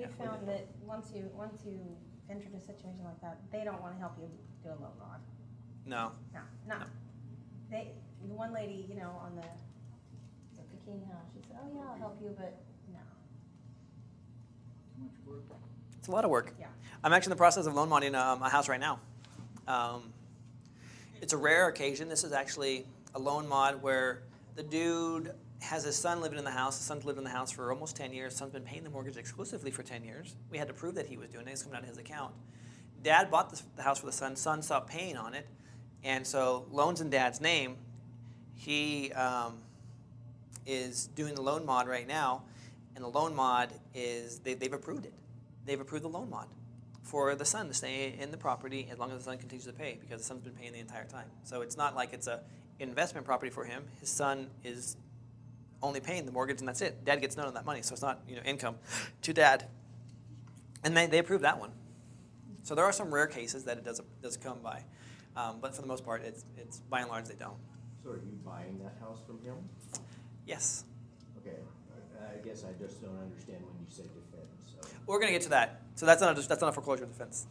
we found that once you entered a situation like that, they don't want to help you do a loan mod. No. No. The one lady, on the Peking house, she said, "Oh yeah, I'll help you," but no. Too much work. It's a lot of work. Yeah. I'm actually in the process of loan modding a house right now. It's a rare occasion. This is actually a loan mod where the dude has his son living in the house. His son's lived in the house for almost 10 years. Son's been paying the mortgage exclusively for 10 years. We had to prove that he was doing it. It's coming out of his account. Dad bought the house for the son. Son stopped paying on it. And so loan's in Dad's name. He is doing the loan mod right now. And the loan mod is, they've approved it. They've approved the loan mod for the son to stay in the property as long as the son continues to pay, because the son's been paying the entire time. So it's not like it's a investment property for him. His son is only paying the mortgage and that's it. Dad gets none of that money, so it's not income to Dad. And they approved that one. So there are some rare cases that it does come by, but for the most part, it's by and large they don't. So are you buying that house from him? Yes. Okay, I guess I just don't understand when you say defense. So. We're going to get to that. So that's not a foreclosure defense.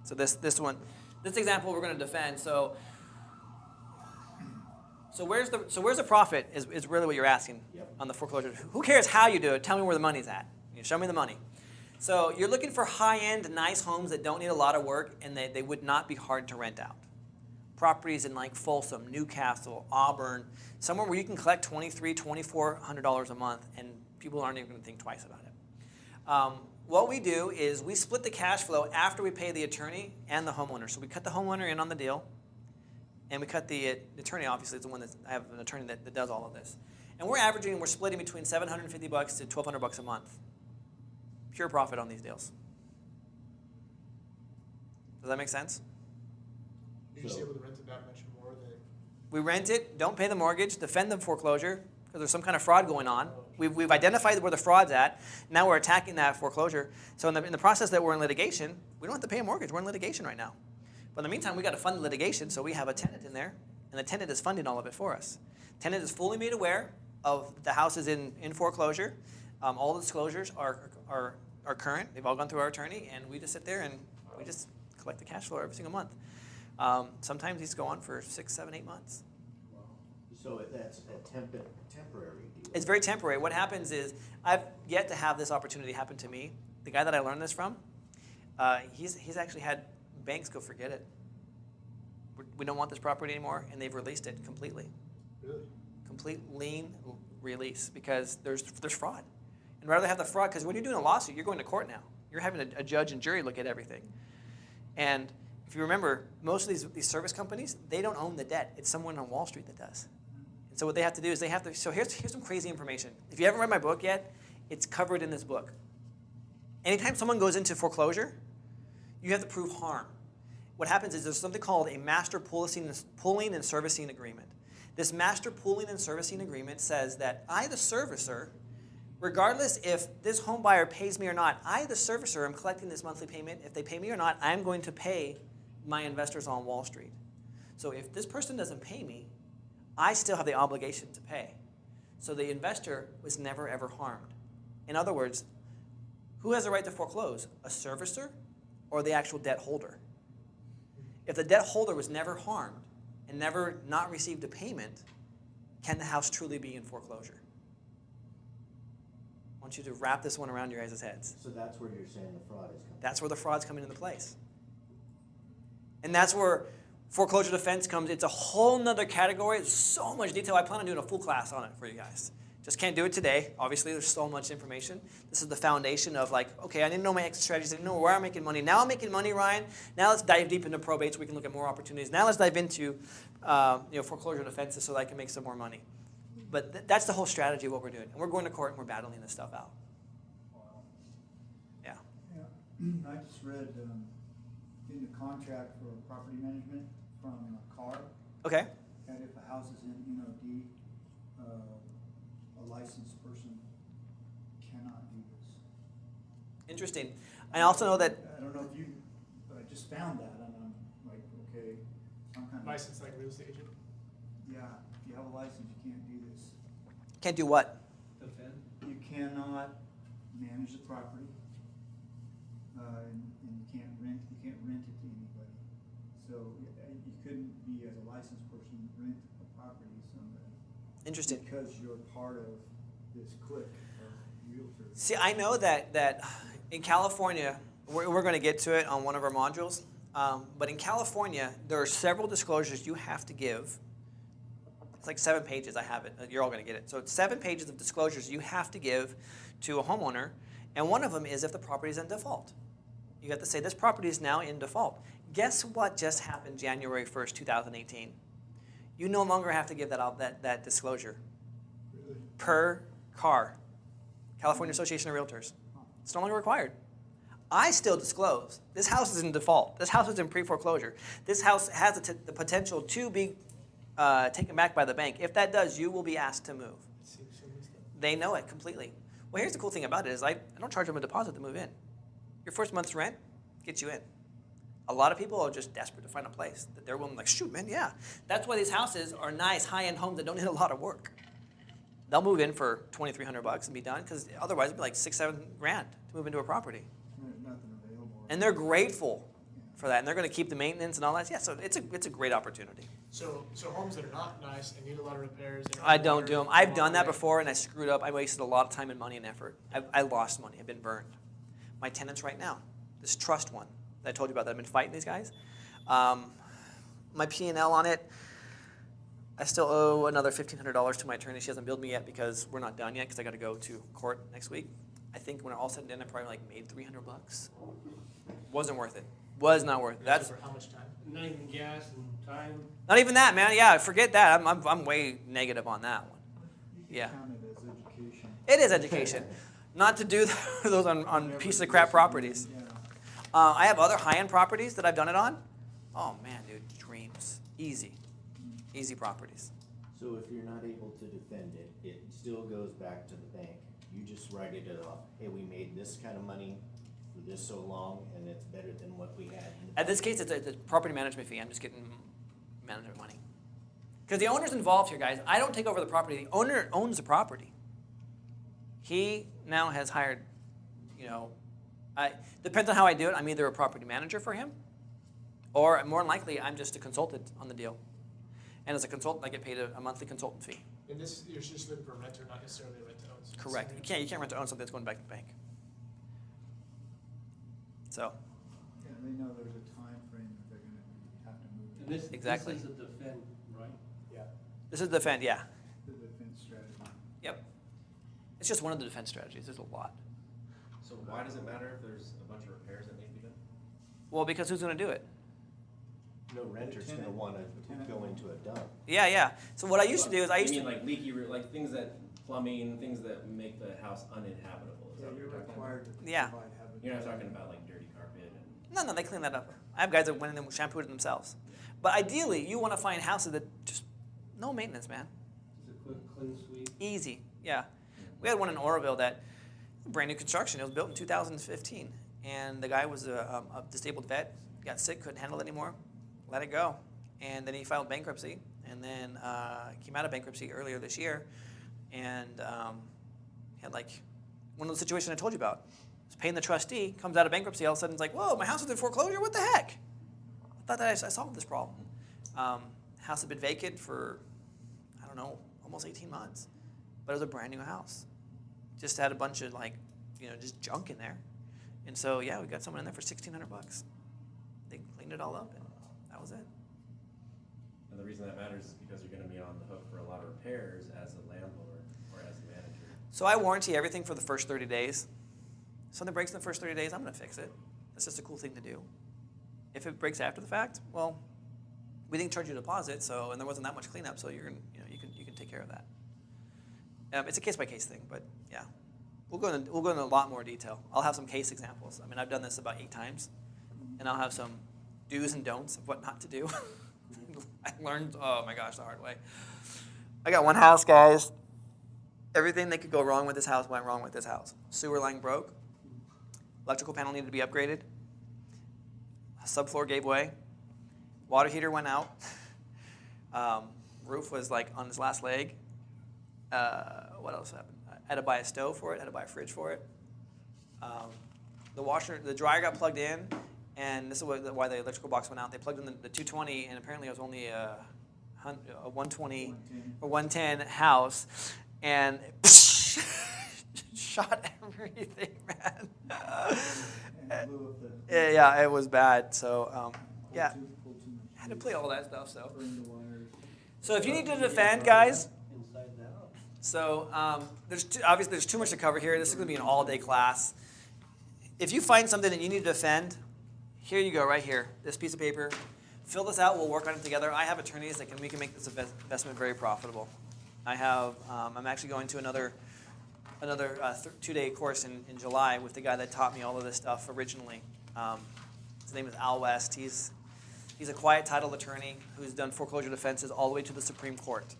So this example we're going to defend. So where's the profit is really what you're asking on the foreclosure. Who cares how you do it? Tell me where the money's at. Show me the money. So you're looking for high-end, nice homes that don't need a lot of work and they would not be hard to rent out. Properties in like Folsom, Newcastle, Auburn, somewhere where you can collect $2,300, $2,400 a month and people aren't even going to think twice about it. What we do is we split the cash flow after we pay the attorney and the homeowner. So we cut the homeowner in on the deal, and we cut the attorney, obviously, is the one that I have an attorney that does all of this. And we're splitting between $750 to $1,200 a month. Pure profit on these deals. Does that make sense? Did you say with the rented back mention more that We rent it, don't pay the mortgage, defend the foreclosure, because there's some kind of fraud going on. We've identified where the fraud's at. Now we're attacking that foreclosure. So in the process that we're in litigation, we don't have to pay a mortgage. We're in litigation right now. But in the meantime, we got to fund the litigation, so we have a tenant in there, and the tenant is funding all of it for us. Tenant is fully made aware of the house is in foreclosure. All the disclosures are current. They've all gone through our attorney, and we just sit there and we just collect the cash flow every single month. Sometimes these go on for 6, 7, 8 months. Wow. So that's a temporary deal. It's very temporary. What happens is, I've yet to have this opportunity happen to me. The guy that I learned this from, he's actually had banks go, forget it. We don't want this property anymore, and they've released it completely. really? Complete lien release, because there's fraud. And rather have the fraud, because when you're doing a lawsuit, you're going to court now. You're having a judge and jury look at everything. And if you remember, most of these service companies, they don't own the debt. It's someone on Wall Street that does. And so what they have to do is so here's some crazy information. If you haven't read my book yet, it's covered in this book. Anytime someone goes into foreclosure, you have to prove harm. What happens is there's something called a master pooling and servicing agreement. This master pooling and servicing agreement says that I, the servicer, regardless if this home buyer pays me or not, I, the servicer, am collecting this monthly payment. If they pay me or not, I'm going to pay my investors on Wall Street. So if this person doesn't pay me, I still have the obligation to pay. So the investor was never, ever harmed. In other words, who has the right to foreclose? A servicer or the actual debt holder? If the debt holder was never harmed and never not received a payment, can the house truly be in foreclosure? I want you to wrap this one around your guys' heads. So that's where you're saying the fraud is coming. That's where the fraud's coming into place. And that's where foreclosure defense comes. It's a whole nother category. There's so much detail. I plan on doing a full class on it for you guys. Just can't do it today. Obviously, there's so much information. This is the foundation of like, okay, I didn't know my exit strategies. I didn't know where I'm making money. Now I'm making money, Ryan. Now let's dive deep into probate so we can look at more opportunities. Now let's dive into foreclosure defenses so that I can make some more money. But that's the whole strategy of what we're doing. And we're going to court and we're battling this stuff out. Wow. Yeah. Yeah. I just read in the contract for property management from CAR Okay. that if a house is in NOD, a licensed person cannot do this. Interesting. I also know that I don't know if you, but I just found that and I'm like, okay, some kind of Licensed like real estate agent? Yeah, if you have a license, you can't do this. can't do what? You cannot manage the property. and you can't rent it to anybody. So you couldn't be, as a licensed person, rent a property to somebody. Interesting. Because you're part of this clique of realtors. See, I know that in California, we're going to get to it on one of our modules, but in California, there are several disclosures you have to give. It's like 7 pages. I have it. You're all going to get it. So it's 7 pages of disclosures you have to give to a homeowner, and one of them is if the property is in default. You have to say this property is now in default. Guess what just happened January 1st, 2018? You no longer have to give that disclosure Really? per car. California Association of Realtors. It's no longer required. I still disclose. This house is in default. This house is in pre-foreclosure. This house has the potential to be taken back by the bank. If that does, you will be asked to move. It seems so messed up. They know it completely. Well, here's the cool thing about it is I don't charge them a deposit to move in. Your first month's rent gets you in. A lot of people are just desperate to find a place that they're willing to, like, shoot, man, yeah. That's why these houses are nice, high-end homes that don't need a lot of work. They'll move in for $2,300 and be done, because otherwise it'd be like $6-7 grand to move into a property. There's nothing available. And they're grateful for that, and they're going to keep the maintenance and all that. Yeah, so it's a great opportunity. So homes that are not nice and need a lot of repairs. And I don't do them. I've done that before, and I screwed up. I wasted a lot of time and money and effort. I lost money. I've been burned. My tenants right now, this trust one that I told you about that I've been fighting these guys, my P&L on it, I still owe another $1,500 to my attorney. She hasn't billed me yet because we're not done yet because I got to go to court next week. I think when all said and done, I probably like made $300. Wasn't worth it. Was not worth it. That's for how much time? Not even gas and time. not even that, man. Yeah, forget that. I'm way negative on that one. Yeah. Count it as education. It is education. Not to do those on pieces of crap properties. Yeah. I have other high-end properties that I've done it on. Oh, man, dude, dreams. Easy. Easy properties. So if you're not able to defend it, it still goes back to the bank. You just write it off. Hey, we made this kind of money for this so long, and it's better than what we had. In this case, it's a property management fee. I'm just getting management money. Because the owner's involved here, guys. I don't take over the property. The owner owns the property. He now has hired, depends on how I do it. I'm either a property manager for him, or more than likely, I'm just a consultant on the deal. And as a consultant, I get paid a monthly consultant fee. And this, you're just looking for a renter, not necessarily a rent to own. So Correct. You can't rent to own something that's going back to the bank. So, Yeah, they know there's a time frame that they're gonna have to move. And this, Exactly. this is a defend, right? Yeah. this is defend, yeah. The defense strategy. Yep. It's just one of the defense strategies. There's a lot. So why does it matter if there's a bunch of repairs that need to be done? Well, because who's going to do it? No renter's gonna wanna go into a dump. Yeah. So what I used to do is I used You mean to. like leaky, like things that, plumbing, things that make the house uninhabitable? Is Yeah, that what you're you're talking about? required to Yeah. provide habitat. You're not talking about like dirty carpet and. No, they clean that up. I have guys that went in and shampooed it themselves. But ideally, you want to find houses that just no maintenance, man. Just a quick clean sweep. Easy. Yeah. We had one in Oroville that brand new construction. It was built in 2015, and the guy was a disabled vet. Got sick, couldn't handle it anymore. Let it go. And then he filed bankruptcy, and then came out of bankruptcy earlier this year, and had like one of the situations I told you about. He's paying the trustee, comes out of bankruptcy, all of a sudden it's like, whoa, my house is in foreclosure, what the heck? I thought that I solved this problem. House had been vacant for, I don't know, almost 18 months, but it was a brand new house. Just had a bunch of just junk in there. And so, yeah, we got someone in there for $1,600. They cleaned it all up, and that was it. And the reason that matters is because you're gonna be on the hook for a lot of repairs as a landlord or as a manager. So I warranty everything for the first 30 days. If something breaks in the first 30 days, I'm going to fix it. That's just a cool thing to do. If it breaks after the fact, well, we didn't charge you a deposit, and there wasn't that much cleanup, so you can take care of that. It's a case-by-case thing, but yeah, we'll go into a lot more detail. I'll have some case examples. I mean, I've done this about 8 times, and I'll have some do's and don'ts of what not to do. I learned, oh my gosh, the hard way. I got one house, guys. Everything that could go wrong with this house went wrong with this house. Sewer line broke. Electrical panel needed to be upgraded. Subfloor gave way. Water heater went out. Roof was like on its last leg. What else happened? I had to buy a stove for it. I had to buy a fridge for it. the dryer got plugged in, and this is why the electrical box went out. They plugged in the 220, and apparently it was only a 120 or 110 house, and shot everything, man. And blew up the. Yeah, it was bad. So yeah, Pulled too much. had to play all that stuff. So Burned the wires. so if you need to defend, guys. Inside the house. So obviously there's too much to cover here. This is going to be an all-day class. If you find something that you need to defend, here you go, right here. This piece of paper. Fill this out. We'll work on it together. I have attorneys that we can make this investment very profitable. I have. I'm actually going to another 2-day course in July with the guy that taught me all of this stuff originally. His name is Al West. He's a quiet title attorney who's done foreclosure defenses all the way to the Supreme Court.